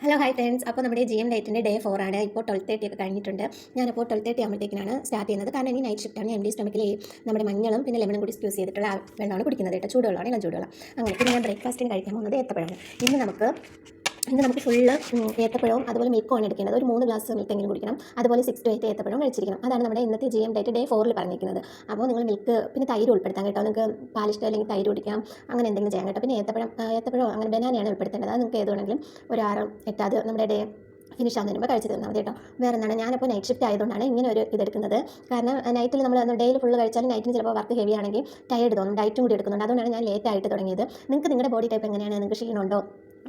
Hello hi friends. അപ്പോൾ നമ്മുടെ GM ഡയറ്റിൻ്റെ day 4 ആണ്. ഇപ്പോൾ 12:30 ഒക്കെ കഴിഞ്ഞിട്ടുണ്ട്. ഞാനപ്പോൾ 12:30 ആകുമ്പോഴത്തേക്കാണ് സ്റ്റാർട്ട് ചെയ്യുന്നത്. കാരണം ഇനി നൈറ്റ് ഷിഫ്റ്റാണ്. എം ഡി സ്റ്റൊമക്കിൽ നമ്മുടെ മഞ്ഞളും പിന്നെ ലെമണും കൂടി യൂസ് ചെയ്തിട്ടുള്ള വെള്ളമാണ് കുടിക്കുന്നത് കേട്ടോ. ചൂടുവെള്ളമാണ്, ഇളം ചൂടുവെള്ളം. അങ്ങനെ പിന്നെ ഞാൻ ബ്രേക്ക്ഫാസ്റ്റിന് കഴിക്കാൻ പോകുന്നത് ഏത്തപ്പഴമാണ്. ഇന്ന് നമുക്ക് ഫുള്ള് ഏത്തപ്പഴവും അതുപോലെ മിൽക്കുമാണ് എടുക്കേണ്ടത്. ഒരു 3 ഗ്ലാസ് മിൽക്കെങ്കിലും കുടിക്കണം. അതുപോലെ 6 to 8 ഏത്തപ്പഴം കഴിച്ചിരിക്കണം. അതാണ് നമ്മുടെ ഇന്നത്തെ GM ഡയറ്റ് ഡേ 4 പറഞ്ഞിരിക്കുന്നത്. അപ്പോൾ നിങ്ങൾ മിൽക്ക് പിന്നെ തൈര് ഉൾപ്പെടുത്താം കേട്ടോ. നിങ്ങൾക്ക് പാലിഷ്ടം അല്ലെങ്കിൽ തൈര് കുടിക്കാം, അങ്ങനെ എന്തെങ്കിലും ചെയ്യാം കേട്ടോ. പിന്നെ ഏത്തപ്പഴം അങ്ങനെ ബനാനയാണ് ഉൾപ്പെടുത്തേണ്ടത്. അത് നിങ്ങൾക്ക് ഏത് വേണമെങ്കിലും ഒരു 6, 8 അത് നമ്മുടെ ഡേ ഫിനിഷ് ആകുന്നതിന് മുമ്പ് കഴിച്ച് തന്നാൽ മതി കേട്ടോ. വേറെ എന്താണ്, ഞാനപ്പോൾ നൈറ്റ് ഷിഫ്റ്റ് ആയതുകൊണ്ടാണ് ഇങ്ങനെ ഒരു ഇതെടുക്കുന്നത്. കാരണം നൈറ്റിൽ നമ്മൾ ഡേയിൽ ഫുള്ള് കഴിച്ചാൽ നൈറ്റിന് ചിലപ്പോൾ വർക്ക് ഹെവി ആണെങ്കിൽ ടയർഡ് തോന്നും. ഡയറ്റും കൂടി എടുക്കുന്നുണ്ട്. അതുകൊണ്ടാണ് ഞാൻ ലേറ്റ് ആയിട്ട് തുടങ്ങിയത്. നിങ്ങൾക്ക് നിങ്ങളുടെ ബോഡി ടൈപ്പ് എങ്ങനെയാണ്, നിങ്ങൾക്ക് ക്ഷീണമുണ്ടോ,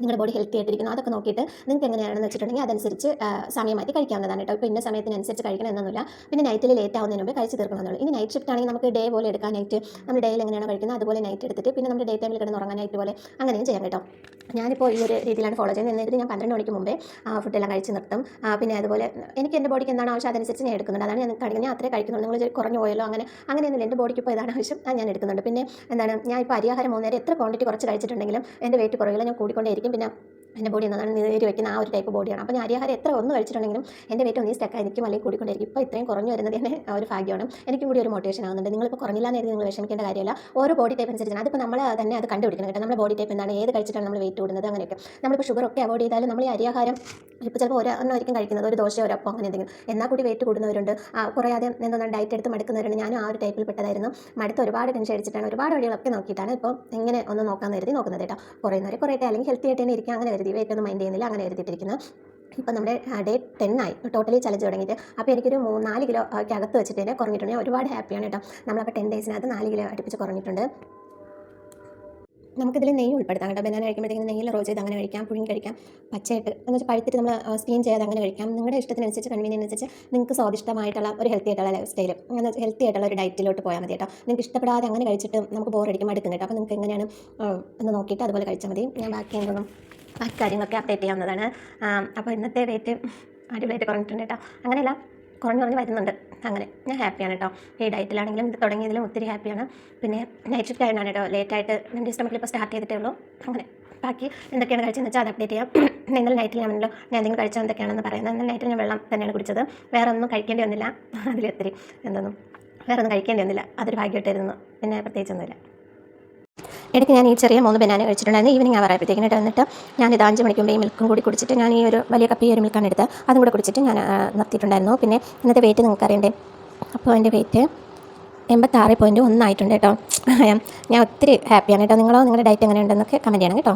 നിങ്ങളുടെ ബോഡി ഹെൽത്തി ആയിട്ടിരിക്കുന്നു, അതൊക്കെ നോക്കിയിട്ട് നിങ്ങൾക്ക് എങ്ങനെയാണെന്ന് വെച്ചിട്ടുണ്ടെങ്കിൽ അതനുസരിച്ച് സമയം മാറ്റി കഴിക്കാവുന്നതാണ് കേട്ടോ. ഇപ്പോൾ ഇന്ന സമയത്തിനനുസരിച്ച് കഴിക്കണം എന്നൊന്നുമില്ല. പിന്നെ നൈറ്റിൽ ലേറ്റ് ആവുന്നതിന് മുമ്പ് കഴിച്ച് തീർക്കണമെന്നുള്ളൂ. ഇനി നൈറ്റ് ഷിഫ്റ്റ് ആണെങ്കിൽ നമുക്ക് ഡേ പോലെ എടുക്കാനായിട്ട് നമ്മൾ ഡേയിൽ എങ്ങനെയാണ് കഴിക്കുന്നത് അതുപോലെ നൈറ്റ് എടുത്തിട്ട് പിന്നെ നമ്മുടെ ഡേ ടൈമിൽ കിടന്ന് ഉറങ്ങാനായിട്ട് പോലെ അങ്ങനെയും ചെയ്യാം കേട്ടോ. ഞാനിപ്പോൾ ഈ ഒരു രീതിയിലാണ് ഫോളോ ചെയ്യുന്നത്. എന്നിട്ട് ഞാൻ 12 മണിക്ക് മുമ്പേ ഫുഡെല്ലാം കഴിച്ച് നിർത്തും. പിന്നെ അതുപോലെ എനിക്ക് എൻ്റെ ബോഡിക്ക് എന്താണ് ആവശ്യം അതനുസരിച്ച് ഞാൻ എടുക്കുന്നുണ്ട്. അതാണ് ഞാൻ കാണിക്കുന്നത്. ഞാൻ അത്രേ കഴിക്കുന്നുള്ളൂ. നിങ്ങൾ കുറഞ്ഞു പോയല്ലോ അങ്ങനെയൊന്നുമില്ല. എൻ്റെ ബോഡിക്ക് ഇപ്പോൾ ഇതാണ് ആവശ്യം, ഞാൻ എടുക്കുന്നുണ്ട്. പിന്നെ എന്താണ്, ഞാൻ ഇപ്പോൾ അരിയാഹാരം 3 നേരം എത്ര ക്വാണ്ടിറ്റി കുറച്ച് കഴിച്ചിട്ടുണ്ടെങ്കിലും എൻ്റെ വെയിറ്റ് കുറയില്ല, ഞാൻ കൂടിക്കൊണ്ടേയിരിക്കും. പിന്നെ എൻ്റെ ബോഡി എന്നതാണ് നീര് വയ്ക്കുന്ന ആ ഒരു ടൈപ്പ് ബോഡിയാണ്. അപ്പോൾ ഞാൻ അരിയാഹാരം എത്ര ഒന്ന് കഴിച്ചിട്ടുണ്ടെങ്കിലും എൻ്റെ വെയിറ്റ് ഒന്നീ സ്റ്റക്കായിരിക്കും അല്ലെങ്കിൽ കൂടിക്കൊണ്ടിരിക്കും. ഇപ്പോൾ ഇത്രയും കുറഞ്ഞു വരുന്നത് തന്നെ ഒരു ഭാഗ്യമാണ്. എനിക്കും കൂടി ഒരു മോട്ടിവേഷൻ ആകുന്നുണ്ട്. നിങ്ങളിപ്പോൾ കുറഞ്ഞില്ല എന്ന് നിങ്ങൾ വിഷമിക്കേണ്ട കാര്യമില്ല. ഓരോ ബോഡി ടൈപ്പ് അനുസരിച്ചാണ്. അതിപ്പോൾ നമ്മൾ തന്നെ അത് കണ്ടുപിടിക്കണം കേട്ടോ. നമ്മുടെ ബോഡി ടൈപ്പ് എന്താണ്, ഏത് കഴിച്ചിട്ടാണ് നമ്മൾ വെയിറ്റ് കൂടുന്നത്, അങ്ങനെയൊക്കെ. നമ്മളിപ്പോൾ ഷുഗർ ഒക്കെ അവോയ്ഡ് ചെയ്താലും നമ്മൾ ഈ അരിയാഹാരം ഇപ്പോൾ ചിലപ്പോൾ ഒരെണ്ണമായിരിക്കും കഴിക്കുന്നത്, ഒരു ദോശ ഒരു അപ്പം അങ്ങനെ എന്തെങ്കിലും, എന്നാൽ കൂടി വെയിറ്റ് കൂടുന്നവരുണ്ട്. കുറയാതെ എന്താണ് ഡയറ്റ് എടുത്ത് മടുക്കുന്നവരുണ്ട്. ഞാനും ആ ഒരു ടൈപ്പിൽ പെട്ടതായിരുന്നു. മടുത്ത് ഒരുപാട് ടെൻഷൻ അടിച്ചിട്ടാണ് ഒരുപാട് വഴികളൊക്കെ നോക്കിയിട്ടാണ് ഇപ്പോൾ ഇങ്ങനെ ഒന്ന് നോക്കാമെന്ന് കരുതി നോക്കുന്നത് കേട്ടോ. കുറയുന്നവരെ കുറയട്ടെ, അല്ലെങ്കിൽ ഹെൽത്തി ആയിട്ട് തന്നെ ഇരിക്കുക അങ്ങനെ കരുതി വെയിറ്റ് ഒന്നും മൈൻഡ് ചെയ്യുന്നില്ല, അങ്ങനെ കരുതിയിട്ടിരിക്കുന്നു. ഇപ്പോൾ നമ്മുടെ ഡേ 10 ആയി ടോട്ടലി ചലഞ്ച് തുടങ്ങിയിട്ട്. അപ്പോൾ എനിക്കൊരു 4 കിലോ അകത്ത് വെച്ചിട്ട് കുറഞ്ഞിട്ടുണ്ട്. ഞാൻ ഒരുപാട് ഹാപ്പിയാണ് കേട്ടോ. നമ്മളപ്പോൾ 10 ഡേയ്സിനകത്ത് 4 കിലോ അടുപ്പിച്ച് കുറഞ്ഞിട്ടുണ്ട്. നമുക്കിതിൽ നെയ്യ് ഉൾപ്പെടുത്താം കേട്ടോ. ബനാന കഴിക്കുമ്പോഴത്തേക്കും നെയ്യിൽ റോൾ ചെയ്ത് അങ്ങനെ കഴിക്കാം, പുഴുങ്ങി കഴിക്കാം, പച്ചയായിട്ട് എന്ന് വെച്ചാൽ പഴുത്തിട്ട് നമ്മൾ സ്റ്റീം ചെയ്ത് അങ്ങനെ കഴിക്കാം. നിങ്ങളുടെ ഇഷ്ടത്തിനനുസരിച്ച് കൺവീനിയൻസ് അനുസരിച്ച് നിങ്ങൾക്ക് സ്വാദിഷ്ടമായിട്ടുള്ള ഒരു ഹെൽത്തി ആയിട്ടുള്ള ലൈഫ് സ്റ്റൈൽ, അങ്ങനെ ഹെൽത്തി ആയിട്ടുള്ള ഒരു ഡയറ്റിലോട്ട് പോയാൽ മതി കേട്ടോ. നിങ്ങൾക്ക് ഇഷ്ടപ്പെടാതെ അങ്ങനെ കഴിച്ചിട്ട് നമുക്ക് ബോറടിക്കും, മടുക്കും കേട്ടോ. അപ്പോൾ നിങ്ങൾക്ക് എങ്ങനെയാണ് എന്ന് നോക്കിയിട്ട് അതുപോലെ കഴിച്ചാൽ മതി. ഞാൻ ബാക്കി കാര്യങ്ങളൊക്കെ അപ്ഡേറ്റ് ചെയ്യാവുന്നതാണ്. അപ്പോൾ ഇന്നത്തെ വെയിറ്റ് അടിപൊളിയായിട്ട് കുറഞ്ഞിട്ടുണ്ട് കേട്ടോ. അങ്ങനെയല്ല, കുറഞ്ഞ് വരുന്നുണ്ട്. അങ്ങനെ ഞാൻ ഹാപ്പിയാണ് കേട്ടോ. ഈ ഡയറ്റിലാണെങ്കിലും ഇത് തുടങ്ങിയതിലും ഒത്തിരി ഹാപ്പിയാണ്. പിന്നെ നൈറ്റ് ഷിഫ്റ്റ് ആയതാണ് കേട്ടോ ലേറ്റായിട്ട് എൻ്റെ സ്റ്റമക്കിൽ ഇപ്പോൾ സ്റ്റാർട്ട് ചെയ്തിട്ടേ ഉള്ളൂ. അങ്ങനെ ബാക്കി എന്തൊക്കെയാണ് കഴിച്ചതെന്ന് വെച്ചാൽ അത് അപ്ഡേറ്റ് ചെയ്യാം. ഇന്നലെ നൈറ്റിൽ ഞാൻ എന്തെങ്കിലും കഴിച്ചാൽ എന്തൊക്കെയാണെന്ന് പറയുന്നത്. ഇന്നലെ നൈറ്റിൽ ഞാൻ വെള്ളം തന്നെയാണ് കുടിച്ചത്. വേറെ ഒന്നും കഴിക്കേണ്ടി വന്നില്ല. അതിലൊത്തിരി വേറെ ഒന്നും കഴിക്കേണ്ടി വന്നില്ല. അതൊരു ഭാഗ്യമായിട്ടായിരുന്നു. പിന്നെ പ്രത്യേകിച്ചൊന്നുമില്ല. ഇടയ്ക്ക് ഞാൻ ഈ ചെറിയ 3 ബനാന കഴിച്ചിട്ടുണ്ടായിരുന്നു. ഈവനിങ് ആവാറായപ്പോഴത്തേക്കിന് എന്നിട്ട് ഞാനിത് 5 മണിക്ക് മുമ്പേ ഈ മിൽക്കും കൂടി കുടിച്ചിട്ട് ഞാൻ ഈ ഒരു വലിയ കപ്പ് ഈ ഒരു മിൽക്കാണ് എടുത്ത് അതും കൂടെ കുടിച്ചിട്ട് ഞാൻ നിർത്തിയിട്ടുണ്ടായിരുന്നു. പിന്നെ ഇന്നത്തെ വെയിറ്റ് നിങ്ങൾക്ക് അറിയണ്ടേ. അപ്പോൾ എൻ്റെ വെയിറ്റ് 86.1 ആയിട്ടുണ്ട് കേട്ടോ. ഞാൻ ഒത്തിരി ഹാപ്പിയാണ് കേട്ടോ. നിങ്ങളോ, നിങ്ങളുടെ ഡയറ്റ് എങ്ങനെയുണ്ടെന്നൊക്കെ കമൻറ്റ് ചെയ്യണം കേട്ടോ.